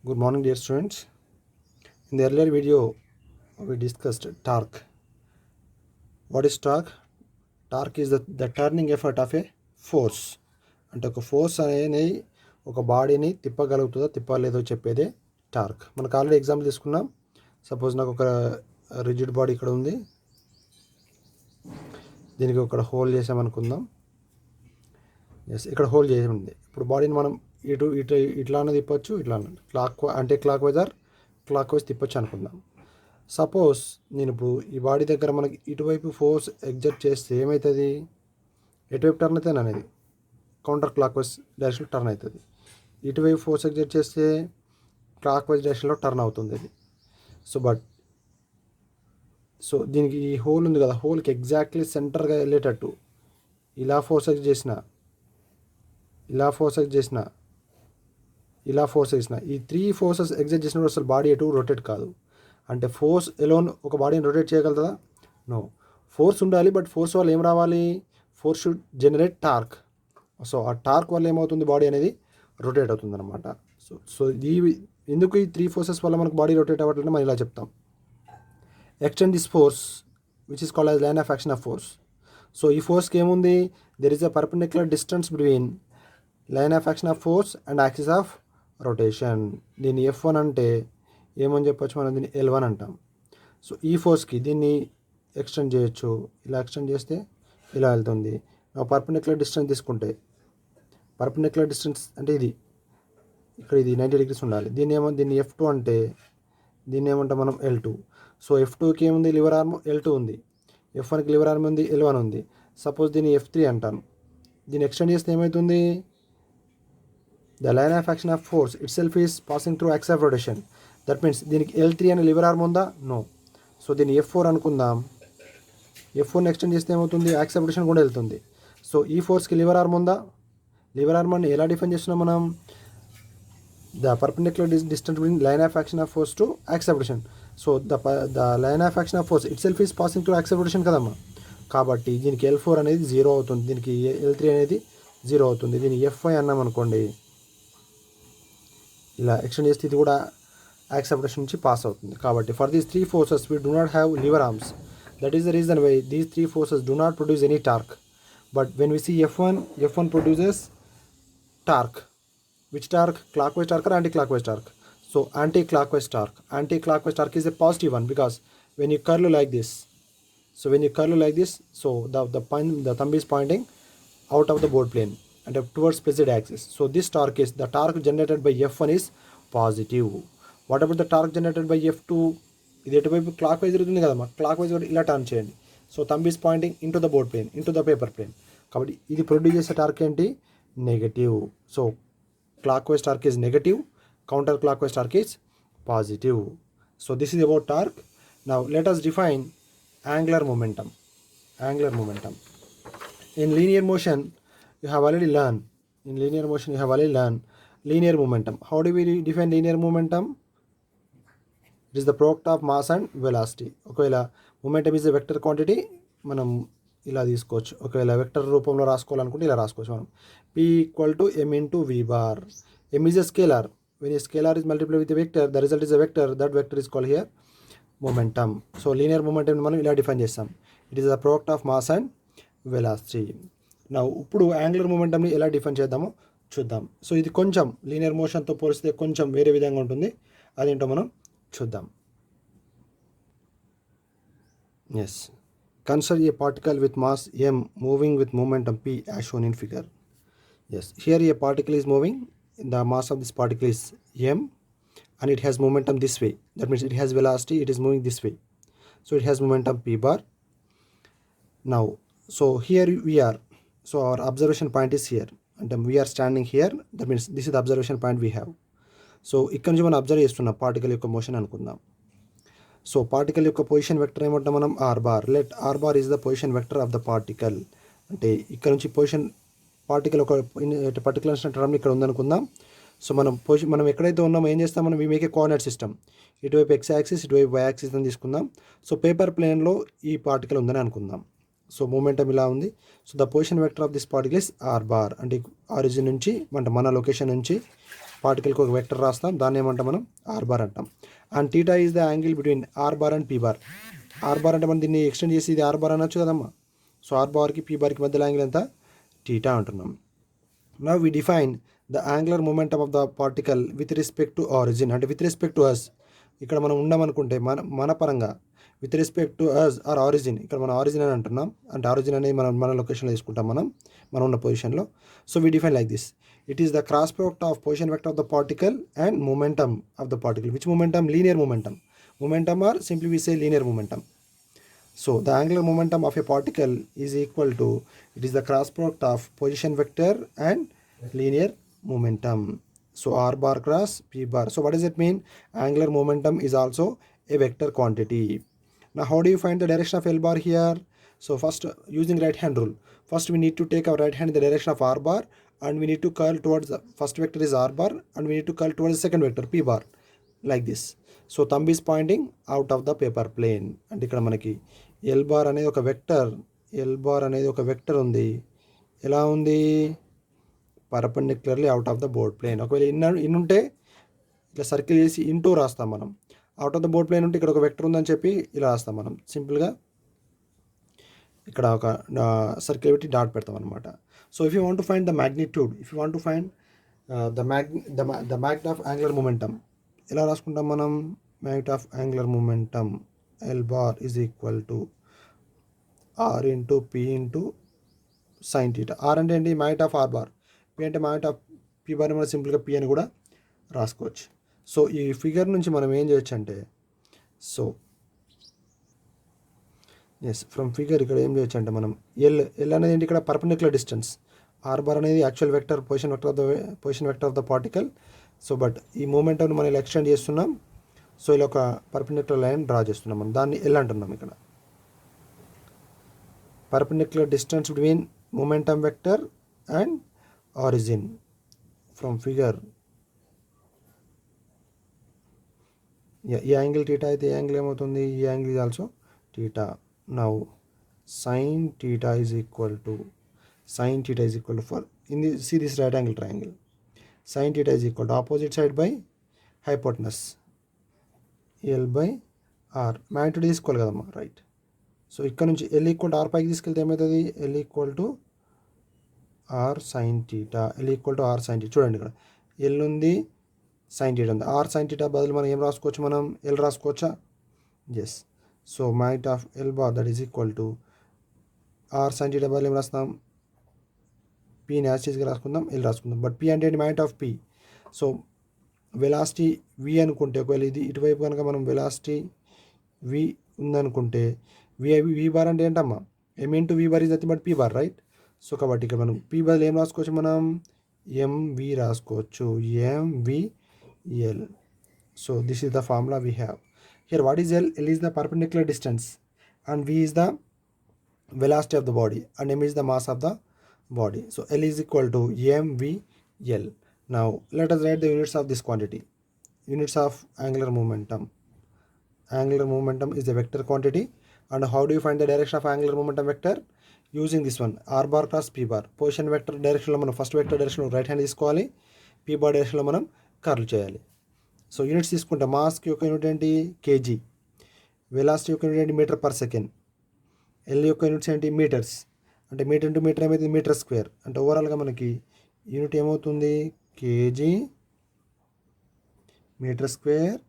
Good morning, dear students. In the earlier video, we discussed torque. What is torque? Torque is the turning effort of a force. అంటే ఒక force అనేది ఒక బాడీని తిప్పగలుగుతుందో తిప్పలేదో చెప్పేదే torque. మనకు already example తీసుకున్నాం. Suppose నాకు ఒక రిజిడ్ బాడీ ఇక్కడ ఉంది, దీనికి ఒక హోల్ చేసామనుకుందాం. ఎస్, ఇక్కడ హోల్ చేసి ఉంది. ఇప్పుడు బాడీని మనం ఇటు ఇటు ఇట్లానే తిప్పొచ్చు, ఇట్లా క్లాక్ వైజ్ తిప్పొచ్చు అనుకుందాం. సపోజ్ నేను ఇప్పుడు ఈ బాడీ దగ్గర మనకి ఇటువైపు ఫోర్స్ ఎగ్జర్ట్ చేస్తే ఏమవుతుంది? ఎటువైపు టర్న్ అవుతుంది అనేది కౌంటర్ క్లాక్ వైజ్ డైరెక్షన్లో టర్న్ అవుతుంది. ఇటువైపు ఫోర్స్ ఎగ్జర్ట్ చేస్తే క్లాక్ వైజ్ డైరెక్షన్లో టర్న్ అవుతుంది అది. సో దీనికి ఈ హోల్ ఉంది కదా, హోల్కి ఎగ్జాక్ట్లీ సెంటర్గా వెళ్ళేటట్టు ఇలా ఫోర్స్ ఎగ్జర్ట్ చేసిన, ఇలా ఫోర్స్ చేసిన ఈ 3 ఫోర్సెస్ ఎగ్జర్ట్ చేసినప్పుడు అసలు బాడీ ఎటు రొటేట్ కాదు. అంటే ఫోర్స్ ఎలోన్ ఒక బాడీని రొటేట్ చేయగలుగుతుందా? నో. ఫోర్స్ ఉండాలి, బట్ ఫోర్స్ వల్ల ఏం రావాలి? Force should generate torque. So ఆ టార్క్ వల్ల ఏమవుతుంది? బాడీ అనేది రొటేట్ అవుతుంది అనమాట. సో ఎందుకు ఈ 3 ఫోర్సెస్ వల్ల మనకు బాడీ రొటేట్ అవ్వట్లంటే మనం ఇలా చెప్తాం. Extend this force which is called as line of action of force. So ఈ ఫోర్స్కి ఏముంది? There is a perpendicular distance between line of action of force and axis of rotation. దీన్ని F1 అంటే ఏమని చెప్పొచ్చు? మనం దీన్ని L1 అంటాం. సో ఈ ఫోర్స్కి దీన్ని ఎక్స్టెండ్ చేయొచ్చు. ఇలా ఎక్స్టెండ్ చేస్తే ఇలా వెళ్తుంది. పర్పెండిక్యులర్ డిస్టెన్స్ తీసుకుంటే, పర్పెండిక్యులర్ డిస్టెన్స్ అంటే ఇది ఇక్కడ ఇది 90 degrees ఉండాలి. దీన్ని F2 అంటే దీన్ని ఏమంటాం మనం? L2. సో F2కి ఏముంది? లివర్ ఆర్మ్ L2 ఉంది. F1కి లివర్ ఆర్మ్ ఉంది, L1 ఉంది. సపోజ్ దీన్ని F3 అంటాను. దీన్ని ఎక్స్టెండ్ చేస్తే ఏమవుతుంది? The line of action of force itself is passing through axis of rotation. That means దీనికి L3 అనే లివర్ ఆర్మ్ ఉందా? నో. సో దీన్ని F4 అనుకుందాం. F4ని ఎక్స్టెండ్ చేస్తే ఏమవుతుంది? యాక్సిస్ ఆఫ్ రొటేషన్ కూడా వెళ్తుంది. సో ఈ ఫోర్స్కి లివర్ ఆర్మ్ ఉందా? లివర్ ఆర్మ్ అని ఎలా డిఫైన్ చేస్తున్నాం మనం? The perpendicular distance between line of action of force to axis of rotation. So the line of action of force it self is passing through axis of rotation కదమ్మా. కాబట్టి దీనికి L4 అనేది 0 అవుతుంది, దీనికి L3 అనేది 0 అవుతుంది. దీన్ని F5 అన్నాం అనుకోండి. ఇలా ఎక్స్టెండ్ చేస్తే ఇది కూడా యాక్సిస్ ఆఫ్ రొటేషన్ నుంచి పాస్ అవుతుంది. కాబట్టి for these 3 forces we do not have lever arms. That is the reason why these 3 forces do not produce any torque. But when we see F1 produces torque. Which torque? clockwise torque or anti-clockwise torque? So anti-clockwise torque is a positive one, because when you curl like this, so the thumb is pointing out of the board plane and towards opposite axis. So this torque is the torque generated by F1 is positive. What about the torque generated by F2? ఇది ఎటువైపు clock wise జరుగుతుంది కదమ్మా. Clock wise కూడా ఇలా turn చేయండి. So thumb is pointing into the board plane, into the paper plane. కాబట్టి ఇది produce చేసే టార్క్ ఏంటి? Negative. So clockwise torque is negative, counter clockwise torque is positive. So this is about torque. Now let us define angular momentum. In linear motion you have already learned linear momentum. How do we define linear momentum? It is the product of mass and velocity. ఒకవేళ momentum is a vector quantity, మనం ఇలా తీసుకోవచ్చు. ఒకవేళ vector రూపంలో రాసుకోవాలనుకుంటే ఇలా రాసుకోవచ్చు మనం. P = m × v bar. M is a scalar. When a scalar is multiplied with a vector, the result is a vector. That vector is called here momentum. So linear momentum మనం ఇలా define చేస్తాం. It is the product of mass and velocity. నా ఇప్పుడు angular మొమెంటమ్ని ఎలా define చేద్దామో చూద్దాం. So ఇది కొంచెం linear మోషన్తో పోలిస్తే కొంచెం వేరే విధంగా ఉంటుంది. అదేంటో మనం చూద్దాం. Yes, consider a particle with mass m moving with momentum p as shown in figure. Yes, here a particle is moving. The mass of this particle is m and it has momentum this way. That means it has velocity, it is moving this way. So it has momentum p bar. Now, so here we are. So our observation point is here, and we are standing here. That means this is the observation point we have. So ఇక్కడ నుంచి మనం observe చేస్తున్నాం particle యొక్క motion అనుకుందాం. So particle యొక్క position vector ఏమంటాం మనం? r bar. Let r bar is the position vector of the particle. అంటే ఇక్కడ నుంచి పొజిషన్ పార్టికల్ ఒక పర్టికులర్ టర్మ్ ఇక్కడ ఉందనుకుందాం. సో మనం ఎక్కడైతే ఉన్నామో ఏం చేస్తాం మనం? We make a coordinate system. ఇటువైపు x యాక్సిస్, ఇటువైపు y యాక్సిస్ అని తీసుకుందాం. సో పేపర్ ప్లేన్లో ఈ పార్టికల్ ఉందని అనుకుందాం. సో మూమెంటం ఇలా ఉంది. So the position vector of this particle is r bar. అంటే ఆరిజిన్ నుంచి అంటే మన లొకేషన్ నుంచి పార్టికల్కి ఒక వెక్టర్ రాస్తాం, దాన్ని ఏమంటాం మనం ఆర్ బార్ అంటాం. And theta is the angle between R bar and P bar. R bar అంటే మనం దీన్ని ఎక్స్టెండ్ చేసి ఇది ఆర్ బార్ అనొచ్చు కదమ్మా. సో ఆర్ బార్కి పీ బార్కి మధ్యలో యాంగిల్ ఎంత, టీటా అంటున్నాం. Now we define the angular momentum of the particle with respect to origin, అంటే విత్ రెస్పెక్ట్ టు అస్. ఇక్కడ మనం ఉండమనుకుంటే మన పరంగా with respect to us or origin, ఇక్కడ మనం ఆరిజిన్ అని అంటున్నాం, అంటే ఆరిజిన్ అనేది మన లొకేషన్లో తీసుకుంటాం మనం ఉన్న పొజిషన్లో. So we define like this, it is the cross product of position vector of the particle and momentum of the particle. Which momentum, linear momentum or simply we say linear momentum. So the angular momentum of a particle is equal to, it is the cross product of position vector and linear momentum. So r bar cross p bar. So what does it mean? Angular momentum is also a vector quantity. Now how do you find the direction of L bar here? So first, using right hand rule, first we need to take our right hand in the direction of r bar, and we need to curl towards the first vector is r bar, and we need to curl towards the second vector p bar, like this. So thumb is pointing out of the paper plane. అంటే ఇక్కడ మనకి L bar అనేది ఒక vector ఉంది. ఎలా ఉంది, perpendicularly out of the board plane. ఒకవేళ ఇన్నుంటే ఇట్లా సర్కిల్ చేసి ఇంటూ రాస్తాం మనం. Out of the board plane ఉంటే ఇక్కడ ఒక వెక్టర్ ఉందని చెప్పి ఇలా రాస్తాం మనం. సింపుల్గా ఇక్కడ ఒక సర్కిల్ పెట్టి డాట్ పెడతాం అనమాట. So if you want to find the magnitude, if you want to find the magnitude of angular momentum, ఎలా రాసుకుంటాం మనం? Magnitude of angular momentum L bar is equal to R into P into sine theta. R అంటే ఏంటి, magnitude of R bar. P అంటే magnitude of P bar, మనం సింపుల్గా P అని కూడా రాసుకోవచ్చు. సో ఈ ఫిగర్ నుంచి మనం ఏం చేయొచ్చు అంటే, సో ఎస్ ఫ్రమ్ ఫిగర్ ఇక్కడ ఏం చేయొచ్చు అంటే మనం ఎల్ అనేది ఏంటి, ఇక్కడ పర్పెండిక్యులర్ డిస్టెన్స్. ఆర్ బార్ అనేది actual vector, position vector of the particle. So but ఈ మూమెంటంని మనం ఇలా ఎక్స్టెండ్ చేస్తున్నాం. సో ఇలా ఒక పర్పెండిక్యులర్ లైన్ డ్రా చేస్తున్నాం మనం, దాన్ని ఎల్ అంటున్నాం. ఇక్కడ perpendicular distance between momentum vector and origin from figure. ఈ యాంగిల్ టీటా అయితే ఈ యాంగిల్ ఏమవుతుంది, ఈ angle is also theta. Now sine theta is equal to for in the sea this right angle triangle, sin theta is equal to opposite side by hypotenuse L by R. Magnitude తీసుకోవాలి కదమ్మా, right. So ఇక్కడ నుంచి L equal to R పైకి తీసుకెళ్తే ఏమవుతుంది, L equal to R sin theta, L equal to R sin theta. చూడండి ఇక్కడ L ఉంది, sin theta ఉంది. R sin theta బదులు మనం ఏం రాసుకోవచ్చు, మనం L రాసుకోవచ్చా? Yes. So magnitude of L bar that is equal to R sin theta బదులు ఏం రాస్తాం, పీని యాసిస్గా రాసుకుందాం, ఎల్ రాసుకుందాం. బట్ పీ అంటే magnitude of P. So velocity V అనుకుంటే, ఒకవేళ ఇది ఇటువైపు కనుక మనం వెలాసిటీ వి ఉందనుకుంటే, వి బార్ అంటే ఏంటమ్మా, M into V bar is nothing but P bar, right. So కాబట్టి ఇక్కడ మనం పీ బదులు ఏం రాసుకోవచ్చు, మనం ఎంవి రాసుకోవచ్చు, MVL. So this is the formula we have here. What is L? L is the perpendicular distance and V is the velocity of the body and m is the mass of the body. So L is equal to mvl. Now let us write the units of this quantity. Units of angular momentum. Angular momentum is a vector quantity. And how do you find the direction of angular momentum vector? Using this one, r bar cross p bar. Position vector direction లో మనం first vector direction right hand తీసుకోవాలి, p bar డైరెక్షన్లో మనం curl చేయాలి. So units తీసుకుంటే మాస్కి యొక్క unit ఏంటి, KG. Velocity యొక్క యూనిట్ ఏంటి, మీటర్ పర్ సెకండ్. ఎల్ యొక్క యూనిట్స్ ఏంటి, మీటర్స్. అంటే మీటర్ ఇంటూ మీటర్ ఏమైతుంది, మీటర్ స్క్వేర్. అంటే ఓవరాల్గా మనకి యూనిట్ ఏమవుతుంది, KG metre square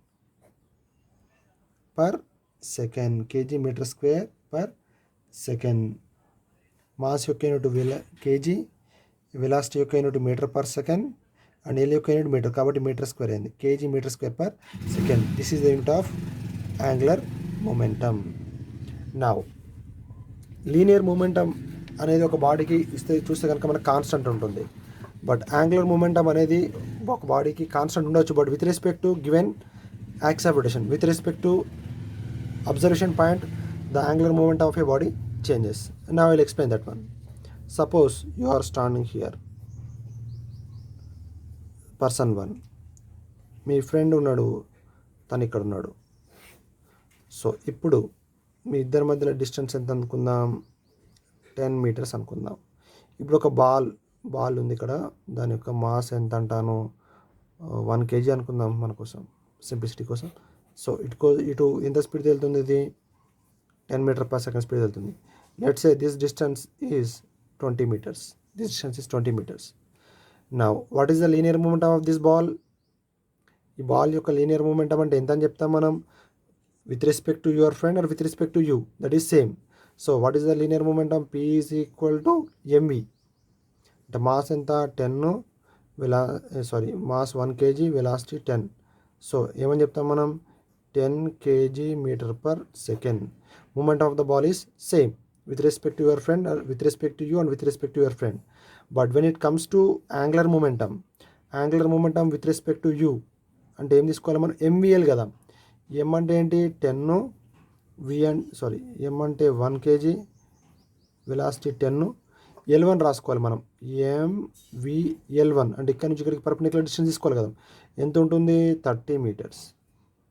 per second. KG metre square per second. Mass యొక్క యూనిట్ కేజీ, వెలాసిటీ యొక్క unit metre per second, and L యొక్క యూనిట్ మీటర్, కాబట్టి మీటర్ స్క్వేర్ అయింది. KG metre square per second. This is the unit of angular momentum. Now linear momentum అనేది ఒక బాడీకి చూస్తే కనుక మనకు కాన్స్టెంట్ ఉంటుంది. బట్ యాంగులర్ మూమెంటం అనేది ఒక బాడీకి కాన్స్టెంట్ ఉండొచ్చు, but with respect to given axis of rotation, with respect to observation point, the angular momentum of a body changes. Now I will explain that one. Suppose you are standing here, person 1, మీ friend ఉన్నాడు, తను ఇక్కడ ఉన్నాడు. So ఇప్పుడు మీ ఇద్దరి మధ్యలో distance ఎంత అనుకుందాం, 10 మీటర్స్ అనుకుందాం. ఇప్పుడు ఒక బాల్ ఉంది ఇక్కడ, దాని యొక్క మాస్ ఎంత అంటాను, 1 kg అనుకుందాం మన కోసం, సింప్లిసిటీ కోసం. సో ఇటు ఎంత స్పీడ్ వెళ్తుంది, ఇది 10 మీటర్ పర్ సెకండ్ స్పీడ్ వెళ్తుంది. Let's say this distance is 20 meters. This distance is 20 meters. Now what is the linear momentum of this ball? ఈ బాల్ యొక్క లీనియర్ మూమెంటం అంటే ఎంత అని చెప్తాం మనం, with respect to your friend or with respect to you, that is same. So what is the linear momentum? P is equal to mv. అంటే mass ఎంత 10, mass 1 kg, velocity 10. So ఏమని చెప్తాం మనం, 10 kg metre per second. Moment of the ball is same with respect to your friend or with respect to you and with respect to your friend. But when it comes to angular momentum with respect to you అంటే ఏం తీసుకోవాలి మనం, MVL కదా. M అంటే ఏంటి 10, M అంటే 1 kg, velocity 10, L1 రాసుకోవాలి మనం, MVL1 అంటే ఇక్కడ నుంచి ఇక్కడికి పర్పెండిక్యులర్ డిస్టెన్స్ తీసుకోవాలి కదా. ఎంత ఉంటుంది, 30 meters.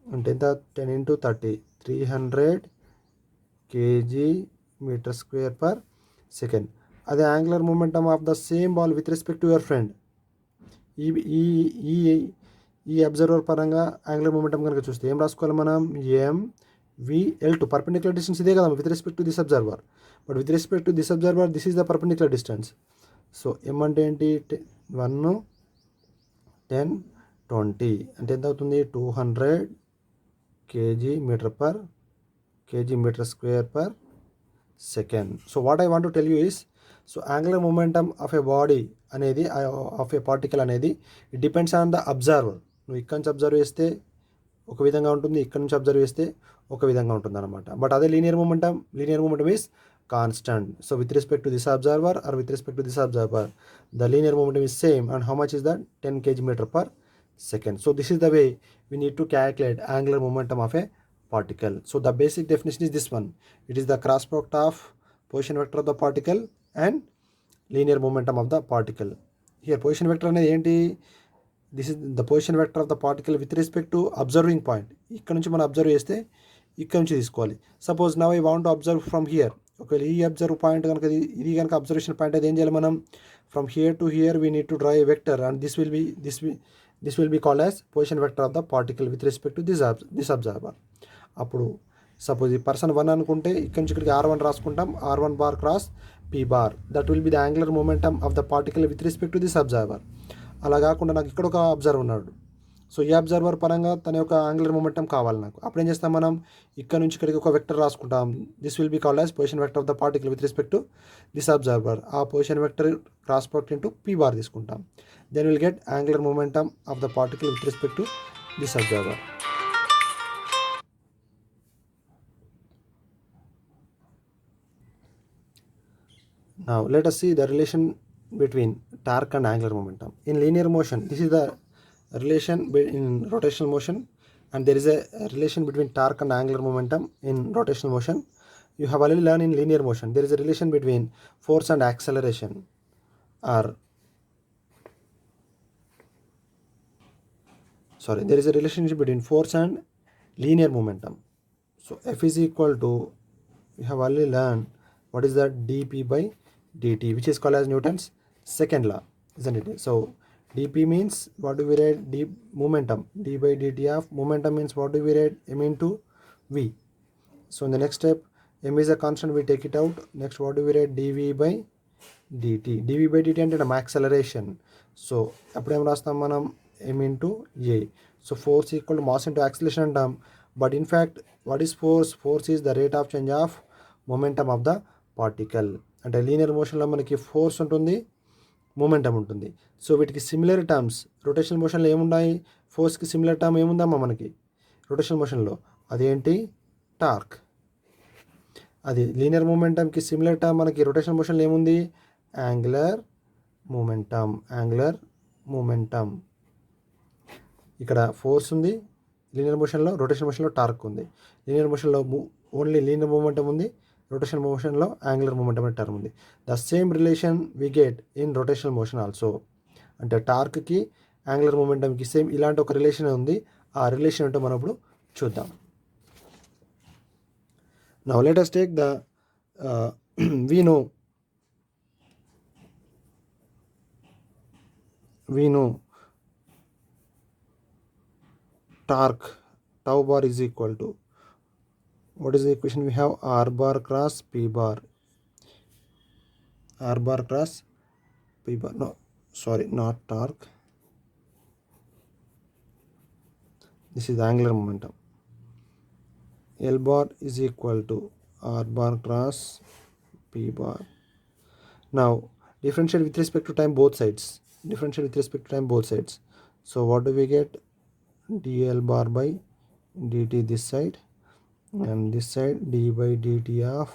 అంటే ఎంత, 10 into 30, 300 kg metre square per second. అదే angular momentum of the same ball with respect to your friend, ఈ ఈ ఈ అబ్జర్వర్ పరంగా యాంగులర్ మూమెంటమ్ కనుక చూస్తే ఏం రాసుకోవాలి మనం, MVL2. పర్పెండిక్యులర్ డిస్టెన్స్ ఇదే కదా with respect to this observer. But with respect to this observer this is the perpendicular distance. So M అంటే ఏంటి, 1, 10, 20 అంటే ఎంత అవుతుంది, 200 kg metre square per second. So what I want to tell you is, so angular momentum of a body అనేది, of a particle అనేది, it depends on the observer. నువ్వు ఇక్కడ నుంచి అబ్జర్వ్ చేస్తే ఒక విధంగా ఉంటుంది, ఇక్కడ నుంచి అబ్జర్వ్ చేస్తే ఒక విధంగా ఉంటుంది అనమాట. బట్ అదే linear momentum is constant. So with respect to this observer or with respect to this observer the linear momentum is same. And how much is that, 10 kg metre per second. So this is the way we need to calculate angular momentum of a particle. So the basic definition is this one. It is the cross product of position vector of the particle and linear momentum of the particle. Here position vector అనేది ఏంటి, this is the position vector of the particle with respect to observing point. ఇక్కడ నుంచి మనం observe చేస్తే ఇక్కడ నుంచి తీసుకోవాలి. Suppose now I want to observe from here. ఒకవేళ ఈ అబ్జర్వ్ పాయింట్ కనుక ఇది కనుక అబ్జర్వేషన్ పాయింట్ అయితే ఏం చేయాలి మనం, from here to hear we need to draw A vector and this will be called as position vector of the particle with respect to this observer. అప్పుడు సపోజ్ ఈ person 1 అనుకుంటే ఇక్కడ నుంచి ఇక్కడికి R1 రాసుకుంటాం, R1 bar cross P bar, that will be the angular momentum of the particle with respect to this observer. అలా కాకుండా నాకు ఇక్కడ ఒక అబ్జర్వర్ ఉన్నాడు, సో ఈ అబ్జర్వర్ పరంగా తన యొక్క యాంగులర్ మూమెంటమ్ కావాలి నాకు. అప్పుడు ఏం చేస్తాం మనం, ఇక్కడ నుంచి ఇక్కడికి ఒక వెక్టర్ రాసుకుంటాం, this will be called as position vector of the particle with respect to this observer. ఆ position vector cross product into P bar తీసుకుంటాం. Then we'll get angular momentum of the particle with respect to this observer. Now let us see the relation between torque and angular momentum. In linear motion, this is the relation in rotational motion, and there is a relation between torque and angular momentum in rotational motion. You have already learned in linear motion, there is a relation between force and acceleration, or there is a relationship between force and linear momentum. So F is equal to, we have already learned what is that, dP by dt, which is called as Newton's second law, isn't it? So dP means what do we write, momentum, d by dt of momentum means what do we write, m into v. So in the next step, m is a constant, we take it out. Next what do we write, dv by dt అంటే acceleration. So అప్పుడు ఏం రాస్తాం మనం, m into a. So force equal to mass into acceleration అంటాం. But in fact what is force? Force is the rate of change of momentum of the particle. అంటే linear మోషన్లో మనకి force ఉంటుంది, momentum ఉంటుంది. సో వీటికి similar terms rotational మోషన్లో ఏమున్నాయి, ఫోర్స్కి similar term ఏముందమ్మా మనకి రొటేషనల్ మోషన్లో, అదేంటి, టార్క్. అది లీనియర్ మూమెంటంకి సిమిలర్ టర్మ్ మనకి రొటేషనల్ మోషన్లో ఏముంది, యాంగులర్ మూమెంటం. ఇక్కడ ఫోర్స్ ఉంది లీనియర్ మోషన్లో, రొటేషన్ మోషన్లో టార్క్ ఉంది. లీనియర్ మోషన్లో ఓన్లీ లీనియర్ మూమెంటం ఉంది, రొటేషన్ మోషన్లో యాంగులర్ మూమెంటం అనే టర్మ్ ఉంది. The same relation we get in rotational motion also. అంటే టార్క్కి యాంగులర్ మూమెంటంకి సేమ్ ఇలాంటి ఒక రిలేషన్ ఉంది. ఆ రిలేషన్ ఏంటో మనం ఇప్పుడు చూద్దాం. Now let us take the we know torque tau bar is equal to, what is the equation we have? R bar cross P bar. R bar cross P bar. No, sorry, not torque. This is the angular momentum. L bar is equal to R bar cross P bar. Now differentiate with respect to time both sides. Differentiate with respect to time both sides. So what do we get? dl bar by dt this side, and this side d by dt of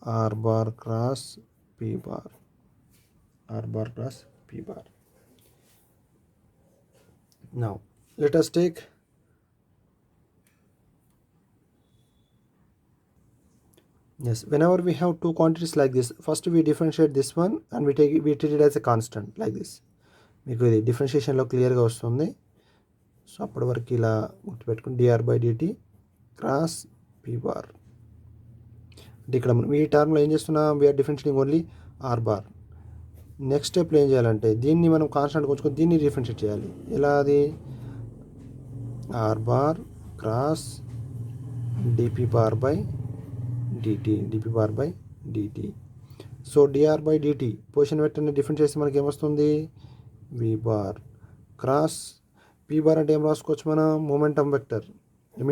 r bar cross p bar. R bar cross p bar. Now let us take whenever we have two quantities like this, first we differentiate this one and we treat it as a constant like this. మీకు ఇది డిఫరెన్షియేషన్లో క్లియర్గా వస్తుంది. So అప్పటి వరకు ఇలా గుర్తుపెట్టుకుని DR by DT cross P bar. అంటే ఇక్కడ మనం ఈ టర్మ్లో ఏం చేస్తున్నాం? We're differentiating only R bar. Next స్టెప్లో ఏం చేయాలంటే దీన్ని మనం కాన్స్టెంట్ ఉంచుకొని దీన్ని డిఫరెన్షియేట్ చేయాలి. ఎలా? అది R bar cross D P bar by D T, D P bar by D T. So D R by D T position వెక్టర్ని డిఫరెంట్ చేస్తే మనకి ఏమొస్తుంది? V bar cross P bar అంటే ఏం రాసుకోవచ్చు మనం? Momentum vector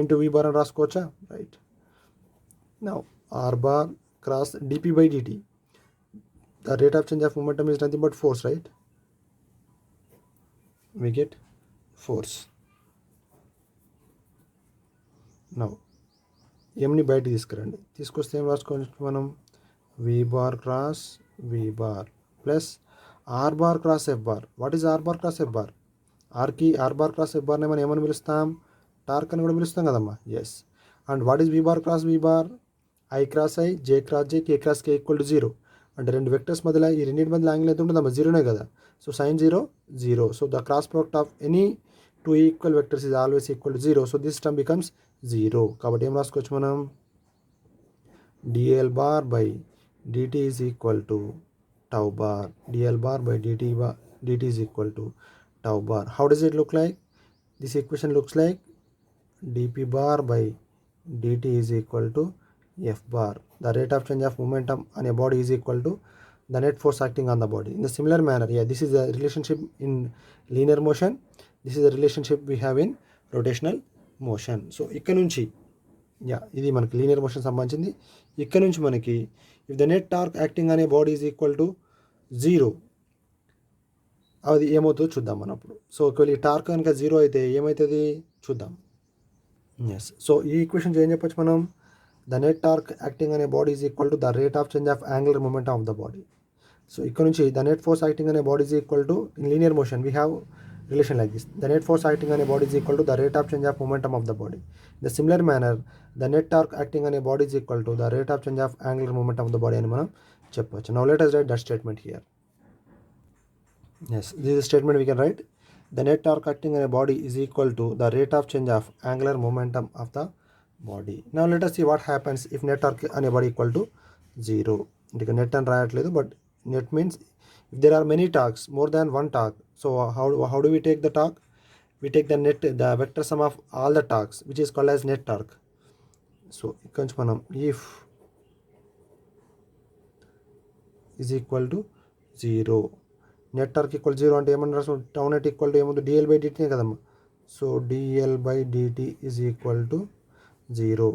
into V bar అని రాసుకోవచ్చా? Right. Now R bar cross D P by D T, the rate of change of momentum is nothing but force, right? We get force. Now ఎంని బయట తీసుకురండి. తీసుకొస్తే ఏం రాసుకోవచ్చు మనం? V bar cross V bar plus R bar cross F bar. What is R bar cross F bar? ఆర్కి R bar cross F బార్ని మనం ఏమని పిలుస్తాం? టార్క్ అని కూడా పిలుస్తాం కదమ్మా. Yes. And what is V bar cross V bar? I cross I, J cross J, K cross K equal to 0. అంటే రెండు వెక్టర్స్ మధ్యలో ఈ రెండింటి మధ్యలో యాంగిల్ ఎంత ఉంటుందమ్మా? 0నే కదా. So sine 0 0. So the cross product of any two equal vectors is always equal to 0. So this term becomes 0. కాబట్టి ఏం రాసుకోవచ్చు మనం? dl bar by dt is equal to tau bar. dl bar by dt is equal to tau bar. How does it look like? This equation looks like dp bar by dt is equal to f bar. The rate of change of momentum on a body is equal to the net force acting on the body. In the similar manner, this is the relationship in linear motion. This is the relationship we have in rotational motion. So ఇక్కడ నుంచి ఇది మనకి linear motion సంబంధించింది. ఇక్కడ నుంచి మనకి if the net torque acting అనే body is equal to 0, అది ఏమవుతుందో చూద్దాం మనం అప్పుడు. సో ఒకవేళ ఈ టార్క్ కనుక 0 అయితే ఏమవుతుంది చూద్దాం. ఎస్. సో ఈ ఈక్వేషన్ ఏం చెప్పొచ్చు మనం? ద నెట్ టార్క్ యాక్టింగ్ అనే body is equal to the rate of change of angular momentum of the body. So ఇక్కడ నుంచి ద నెట్ ఫోర్స్ యాక్టింగ్ అనే body is equal to, in linear motion we have relation like this. The net force acting on a body is equal to the rate of change of momentum of the body. In the similar manner, the net torque acting on a body is equal to the rate of change of angular momentum of the body అని మనం చెప్పవచ్చు. Now let us write that statement here. Yes, this is a statement we can write. The net torque acting on a body is equal to the rate of change of angular momentum of the body. Now let us see what happens if net torque on a body equal to 0. అంటే net అని రాయట్లేదు, but net means if there are many torques, more than one torque. So how do we take the torque? We take the net, the vector sum of all the torques, which is called as net torque. So ఇక్కడ నుంచి మనం if is equal to 0, net torque equal 0 అంటే ఏమన్నా రాసు? tau net equal to ఏముంది? dl by dt కదమ్మా. So dl by dt is equal to 0.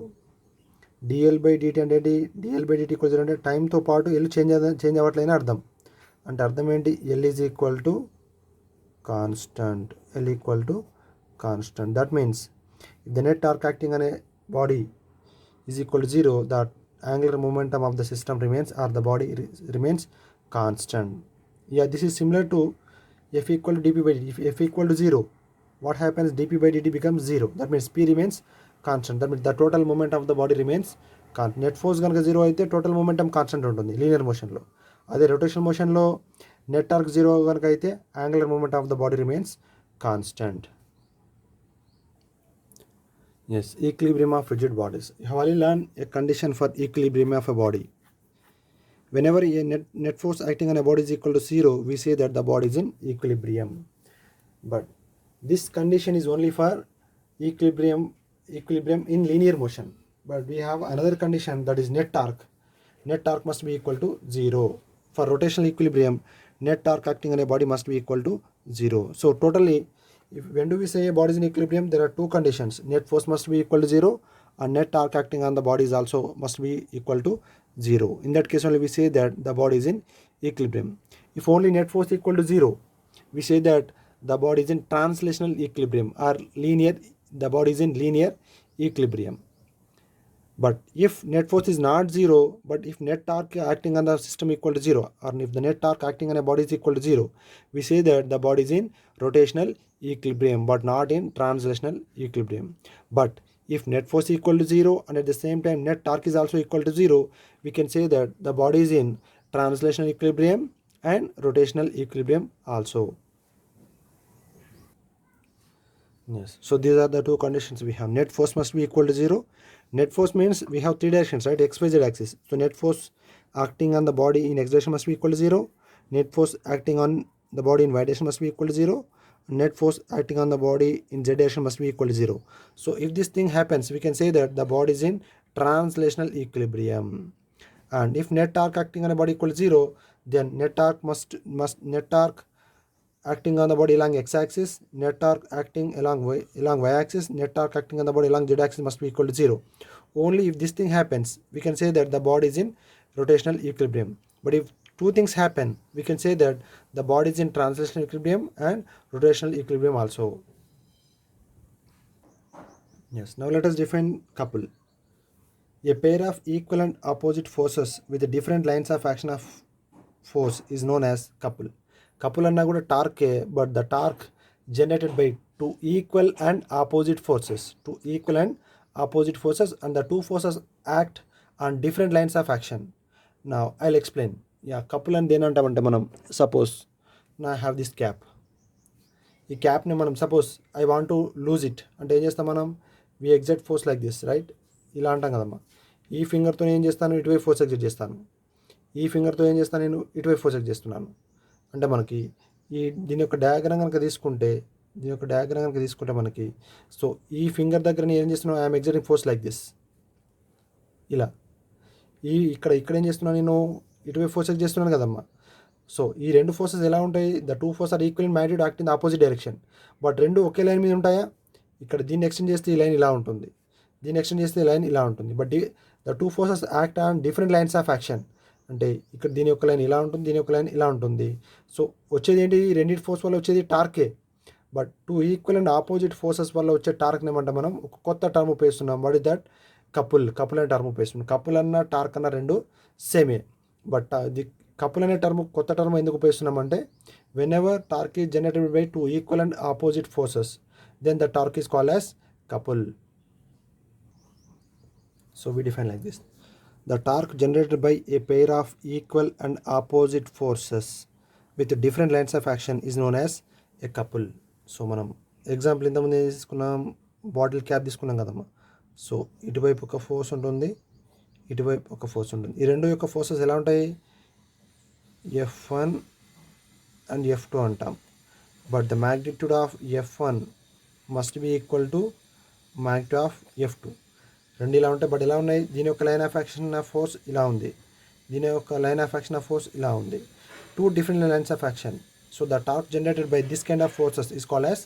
dl by dt అంటే ఏంటి? dl by dt equal 0 అంటే టైంతో పాటు ఎల్ చేంజ్ అవ్వట్లేని అర్థం. అంటే అర్థం ఏంటి? L is equal to constant. L equal to constant. That means if the net torque acting అనే body is equal to 0, the angular momentum of the system remains or the body remains constant. This is similar to F equal to D P by D T. If f equal to 0, what happens? dp by dt becomes 0. That means p remains constant. That means the total moment of the body remains constant. Net force కనుక 0 అయితే total momentum constant ఉంటుంది linear మోషన్లో. అదే rotation మోషన్లో net torque 0 కనుక అయితే angular moment of the body remains constant. Yes. Equilibrium of rigid bodies. You have already learn a condition for equilibrium of a body. Whenever a net force acting on a body is equal to 0, we say that the body is in equilibrium. But this condition is only for equilibrium in linear motion. But we have another condition, that is net torque. Net torque must be equal to 0. For rotational equilibrium, net torque acting on a body must be equal to 0. So totally, when do we say a body is in equilibrium, there are two conditions. Net force must be equal to 0 and net torque acting on the body is also must be equal to 0. In that case only we say that the body is in equilibrium. If only net force equal to 0, we say that the body is in translational equilibrium, or the body is in linear equilibrium. But if net force is not 0, but if net torque acting on the system equal to 0, or if the net torque acting on a body is equal to 0, we say that the body is in rotational equilibrium but not in translational equilibrium. But if net force equal to 0 and at the same time net torque is also equal to 0, we can say that the body is in translational equilibrium and rotational equilibrium also. Yes. So these are the two conditions we have. Net force must be equal to 0. Net force means we have three directions, right? X, Y, Z axis. So net force acting on the body in X direction must be equal to 0. Net force acting on the body in Y direction must be equal to 0. Net force acting on the body in Z direction must be equal to 0. So if this thing happens, we can say that the body is in translational equilibrium. And if net torque acting on a body equal to 0, then net torque acting on the body along x-axis, net torque acting along y-axis, net torque acting on the body along z-axis must be equal to 0. Only if this thing happens, we can say that the body is in rotational equilibrium. But if two things happen, we can say that the body is in translational equilibrium and rotational equilibrium also. Yes, now let us define couple. A pair of equal and opposite forces with different lines of action of force is known as couple. Couple అన్నా కూడా టార్కే, but the torque generated by two equal and opposite forces. And the two forces act on different lines of action. Now I'll explain. Yeah, couple and దేనంటామంటే మనం suppose నా have this cap. ఈ క్యాప్ని మనం suppose I want to loose it అంటే ఏం చేస్తాం మనం, we exert force like this, right? ఇలా అంటాం కదమ్మా. ఈ ఫింగర్తో ఏం చేస్తాను, ఇటువైపు ఫోర్స్ ఎగ్జర్ట్ చేస్తాను. ఈ ఫింగర్తో ఏం చేస్తాను, నేను ఇటువైపు ఫోర్స్ ఎగ్జర్ట్ చేస్తున్నాను. అంటే మనకి దీని యొక్క డయాగ్రామ్ కనుక తీసుకుంటే మనకి సో ఈ ఫింగర్ దగ్గర నేను ఏం చేస్తున్నాను, ఐఎమ్ ఎగ్జర్టింగ్ ఫోర్స్ లైక్ దిస్, ఇలా. ఇక్కడ ఏం చేస్తున్నాను, నేను ఇటువైపు ఫోర్స్ ఎగ్జర్ట్ చేస్తున్నాను కదమ్మా. సో ఈ రెండు ఫోర్సెస్ ఎలా ఉంటాయి, the two force are equal in magnitude act in the opposite direction. But రెండు ఒకే లైన్ మీద ఉంటాయా? ఇక్కడ దీన్ని ఎక్స్టెండ్ చేస్తే ఈ లైన్ ఇలా ఉంటుంది, దీన్ని ఎక్స్టెండ్ చేస్తే ఈ లైన్ ఇలా ఉంటుంది. But the two forces act on different lines of action. అంటే ఇక్కడ దీని యొక్క లైన్ ఇలా ఉంటుంది, దీని యొక్క లైన్ ఇలా ఉంటుంది. సో వచ్చేది ఏంటి, రెండింటి ఫోర్స్ వల్ల వచ్చేది టార్కే. But two equal and opposite forces వల్ల వచ్చే టార్క్ని ఏమంటే మనం ఒక కొత్త టర్మ్ ఉపయోగిస్తున్నాం. What is that? కపుల్ అనే టర్మ్ ఉపయోగిస్తున్నాం. కపుల్ అన్న టార్క్ అన్న రెండు సేమే. బట్ ది కపుల్ అనే టర్మ్ కొత్త టర్మ్ ఎందుకు ఉపయోగిస్తున్నామంటే, whenever torque is generated by two equal and opposite forces, then the torque is called as couple. So we define like this: the torque generated by a pair of equal and opposite forces with different lines of action is known as a couple. So మనం example ఇంతకుముందు తీసుకున్నాం, bottle cap తీసుకున్నాం కదమ్మా. So ఇటువైపు ఒక force ఉంటుంది, ఇటువైపు ఒక ఫోర్స్ ఉంటుంది. ఈ రెండు యొక్క ఫోర్సెస్ ఎలా ఉంటాయి, F1 and F2 అంటాం. But the magnitude of F1 must be equal to magnitude of F2. రెండు ఇలా ఉంటాయి. బట్ ఎలా ఉన్నాయి, దీని యొక్క line of action of force ఇలా ఉంది, దీని యొక్క line of action of force ఇలా ఉంది. Two different lines of action. So the torque generated by this kind of forces is called as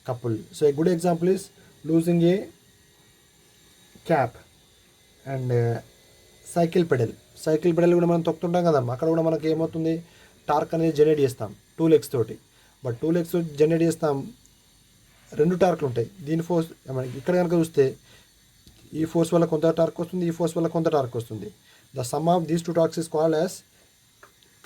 couple. So a good example is losing A cap and cycle pedal కూడా మనం తొక్కుతుంటాం కదమ్మా. అక్కడ కూడా మనకి ఏమవుతుంది, torque అనేది జనరేట్ చేస్తాం two legs తోటి. బట్ టూ లెగ్స్ జనరేట్ చేస్తాం, రెండు టార్క్లు ఉంటాయి. దీని ఫోర్స్ మనకి ఇక్కడ కనుక చూస్తే ఈ ఫోర్స్ వల్ల కొంత టార్క్ వస్తుంది, ఈ ఫోర్స్ వల్ల కొంత టార్క్ వస్తుంది. The sum of these two torques is called as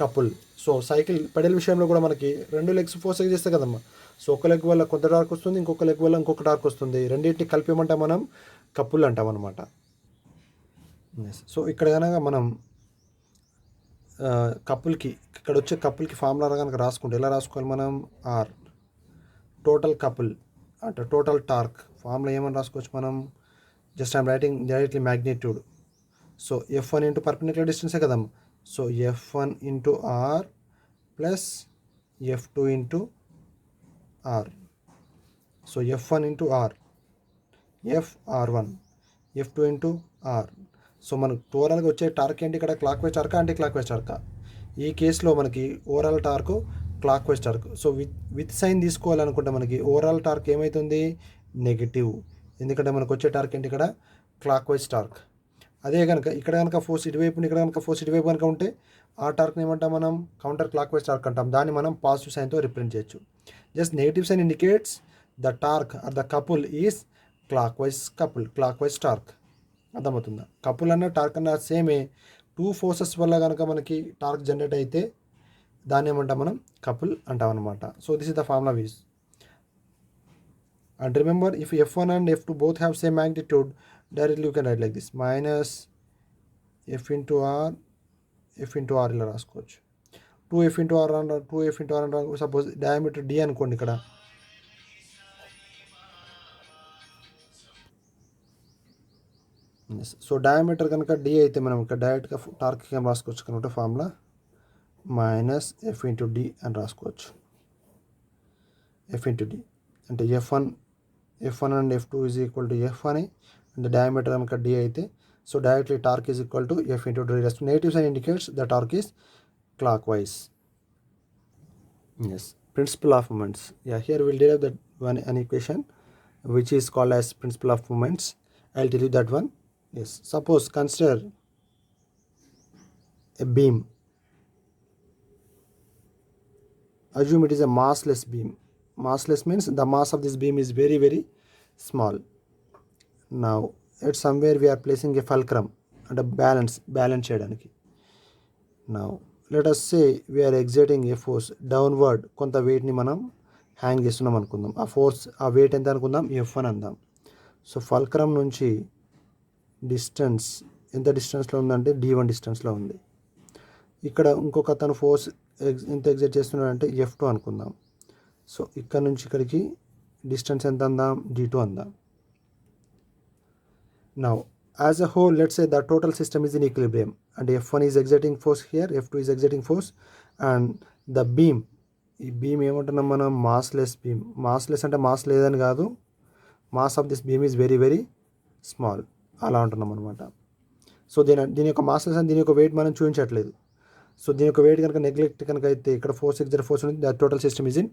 couple. So cycle pedal విషయంలో కూడా మనకి రెండు లెగ్స్ ఫోర్స్ చేస్తాయి కదమ్మా. సో ఒక లెగ్ వల్ల కొంత టార్క్ వస్తుంది, ఇంకొక లెగ్ వల్ల ఇంకొక టార్క్ వస్తుంది. రెండింటిని కలిపేమంటే మనం కపుల్ అంటాం అనమాట. సో ఇక్కడ కనుక మనం కపుల్కి ఇక్కడ వచ్చే కపుల్కి ఫార్ములా కనుక రాసుకుంటే ఎలా రాసుకోవాలి మనం, ఆర్ టోటల్ కపుల్ అంటే టోటల్ టార్క్ ఫార్ములా ఏమని రాసుకోవచ్చు మనం, just I'm writing directly magnitude. So F1 into perpendicular డిస్టెన్సే కదమ్మా. So F1 into R plus F2 into R. So F1 into R FR1 F2 ఇంటూ R. సో మనకు ఓవరాల్గా వచ్చే టార్క్ ఏంటి ఇక్కడ, క్లాక్ వైజ్ టార్కా యాంటీ క్లాక్ వైజ్ టార్కా? ఈ కేసులో మనకి overall torque clockwise torque. So with sign తీసుకోవాలనుకుంటే మనకి ఓవరాల్ టార్క్ ఏమవుతుంది, నెగిటివ్. ఎందుకంటే మనకు వచ్చే టార్క్ ఏంటి ఇక్కడ, క్లాక్ వైజ్ టార్క్. అదే కనుక ఇక్కడ కనుక ఫోర్స్ ఇటువైపు, ఇక్కడ కనుక ఫోర్స్ ఇటువైపు కనుక ఉంటే ఆ టార్క్ని ఏమంటాం మనం, కౌంటర్ క్లాక్ వైజ్ టార్క్ అంటాం. దాన్ని మనం పాజిటివ్ సైన్తో రిప్రజెంట్ చేయొచ్చు. Just negative sign indicates the torque or the couple is clockwise couple, clockwise torque. అర్థమవుతుందా? కపుల్ అన్న టార్క్ అన్న సేమే. టూ ఫోర్సెస్ వల్ల కనుక మనకి టార్క్ జనరేట్ అయితే దాన్ని ఏమంటాం మనం, కపుల్ అంటాం అనమాట. So this is the formula వీస్. And remember, if F1 and F2 both have same magnitude, directly you can write like this, minus F into R, F into R ఇలా రాసుకోవచ్చు. 2F into R and 2F into R and suppose diameter D అనుకోండి ఇక్కడ. So diameter కనుక D అయితే మనం ఇక్కడ డైరెక్ట్గా torque ఏం రాసుకోవచ్చు కనుక formula minus F into D అని రాసుకోవచ్చు. F ఇంటూ D అంటే F1 and F2 is equal to F అని, and the diameter కనుక D అయితే, so directly torque is equal to F into D. Negative sign indicates the torque is clockwise. Yes, principle of moments. Yeah, here we'll derive that an equation which is called as principle of moments. I'll tell you that one. Yes, suppose consider a beam. Assume it is a massless beam. Massless means the mass of this beam is very very small. Now at somewhere we are placing a fulcrum and a balance చేయడానికి. Now let us say we are exerting a force downward. కొంత వెయిట్ని మనం hang చేస్తున్నాం అనుకుందాం. ఆ force, ఆ wait ఎంత అనుకుందాం, F1 అందాం. సో ఫల్క్రమ్ నుంచి డిస్టెన్స్ ఎంత డిస్టెన్స్లో ఉందంటే D1 డిస్టెన్స్లో ఉంది. ఇక్కడ ఇంకొక అతను ఫోర్స్ ఎంత ఎగ్జర్ట్ చేస్తున్నాడంటే F2 అనుకుందాం. సో ఇక్కడ నుంచి ఇక్కడికి డిస్టెన్స్ ఎంత అందాం, D2 అందాం. Now as a whole, let's say the total system is in equilibrium and F1 is exerting force here, F2 is exerting force, and the beam, ఈ బీమ్ ఏమంటున్నాం మనం, మాస్లెస్ బీమ్. మాస్లెస్ అంటే mass లేదని కాదు, mass of this beam is very very small అలా అంటున్నాం అనమాట. So దీని యొక్క మాస్లెస్ అని దీని యొక్క వెయిట్ మనం చూపించట్లేదు. సో దీని యొక్క వెయిట్ కనుక నెగ్లెక్ట్ కనుక అయితే ఇక్కడ ఫోర్స్ ఎగ్జర్ట్ ఫోర్స్ ఉంది, the total system is in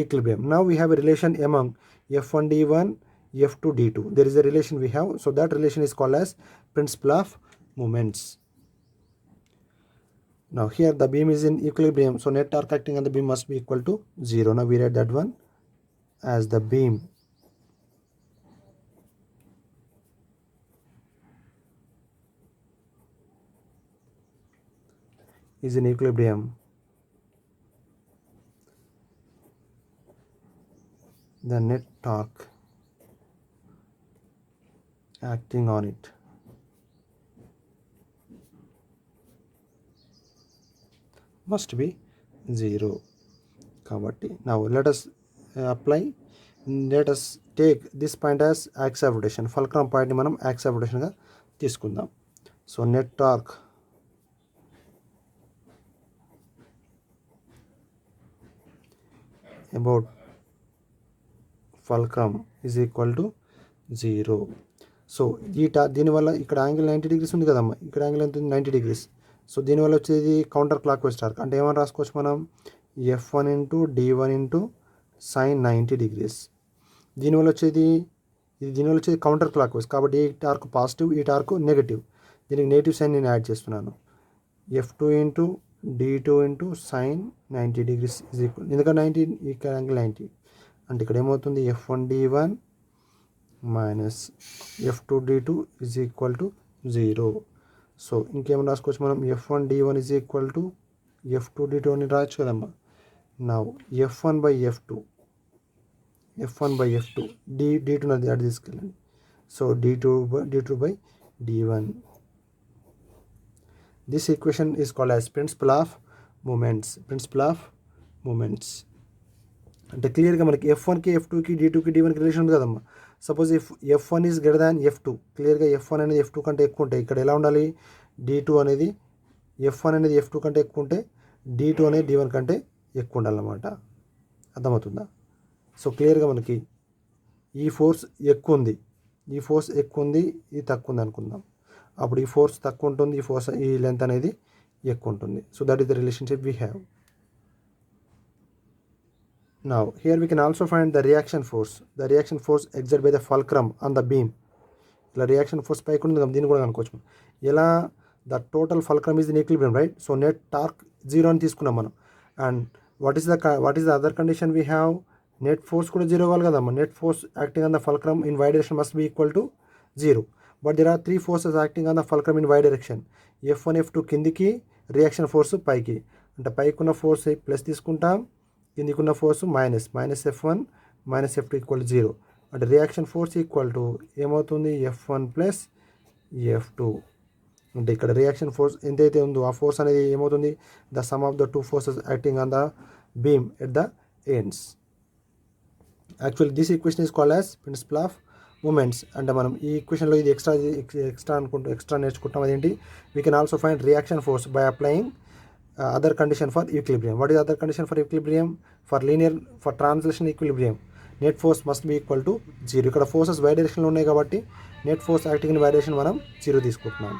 equilibrium. Now we have a relation among F1 D1 F2 D2. There is a relation we have, so that relation is called as principle of moments. Now here the beam is in equilibrium, so net torque acting on the beam must be equal to 0. Now we write that one as the beam is in equilibrium, the net torque acting on it must be 0. కాబట్టి now let us apply, let us take this point as axis of rotation. Fulcrum పాయింట్ని మనం axis of రొటేషన్గా తీసుకుందాం. So net torque about fulcrum is equal to 0. So దీనివల్ల ఇక్కడ angle 90 degrees ఉంది కదమ్మా, ఇక్కడ angle ఎంత ఉంది, 90 degrees. సో దీనివల్ల వచ్చేది కౌంటర్ క్లాక్ వైజ్ టార్క్. అంటే ఏమని రాసుకోవచ్చు మనం, F1 into D1 into sin 90 degrees. దీనివల్ల వచ్చేది కౌంటర్ క్లాక్ వైజ్, కాబట్టి ఈ టార్క్ పాజిటివ్, ఈ టార్క్ నెగిటివ్. దీనికి నెగిటివ్ సైన్ నేను యాడ్ చేస్తున్నాను. F2 into D2 into sin 90 degrees is equal, ఎందుకంటే 90 ఇక్కడ యాంగిల్ 90 అంటే ఇక్కడ ఏమవుతుంది, F1 D1 minus F2 D2 is equal to 0. So ఇంకేమైనా రాసుకోవచ్చు మనం, F1 D1 is equal to F2 D2 అని రాయొచ్చు కదమ్మా. నా F1 బై F2 D2 అది అటు తీసుకెళ్ళండి. So D2 by D1. This equation is called as principle of moments. అంటే క్లియర్గా మనకి F1కి F2కి D2కి D1కి రిలేషన్ ఉంది కదమ్మా. Suppose F1 is greater than F2, క్లియర్గా F1 అనేది F2 కంటే ఎక్కువ ఉంటే ఇక్కడ ఎలా ఉండాలి, F1 అనేది F2 కంటే ఎక్కువ ఉంటే D2 అనేది D1 కంటే ఎక్కువ ఉండాలన్నమాట. అర్థమవుతుందా? సో క్లియర్గా మనకి ఈ ఫోర్స్ ఎక్కువ ఉంది, ఈ ఫోర్స్ ఎక్కువ ఉంది, ఇది తక్కువ ఉంది అనుకుందాం. అప్పుడు ఈ ఫోర్స్ తక్కువ ఉంటుంది, ఈ లెంత్ అనేది ఎక్కువ ఉంటుంది. So that is the relationship we have. Now here we can also find the reaction force exerted by the fulcrum on the beam. ఇలా రియాక్షన్ ఫోర్స్ పైకి ఉంటుంది, దీన్ని కూడా కనుక్కోవచ్చు. ఎలా the total fulcrum is in equilibrium, right? So net torque 0 అని తీసుకున్నాం మనం. And what is the other condition we have? Net force కూడా 0 అవ్వాలి కదమ్మా. Net force acting on the fulcrum in Y direction must be equal to 0. But there are 3 forces acting on the fulcrum in Y direction. F1 F2 కిందికి, reaction force పైకి. అంటే పైకి ఉన్న force plus తీసుకుంటాం, కిందికున్న force minus F1 minus F2 equal to 0. అంటే reaction force equal to ఏమవుతుంది? F1 plus F2. అంటే ఇక్కడ రియాక్షన్ ఫోర్స్ ఎంతైతే ఉందో ఆ ఫోర్స్ అనేది ఏమవుతుంది? The sum of the 2 forces acting on the beam at the ends. Actually this equation is called as principle of moments. అంటే మనం ఈ ఈక్వేషన్లో ఇది ఎక్స్ట్రా నేర్చుకుంటాం. అదేంటి? We can also find reaction force by applying other condition for equilibrium. What is other condition for equilibrium? For translation equilibrium net force must be equal to 0. ఇక్కడ forces Y డైరెక్షన్లో ఉన్నాయి కాబట్టి net force acting in Y direction మనం 0 తీసుకుంటున్నాం.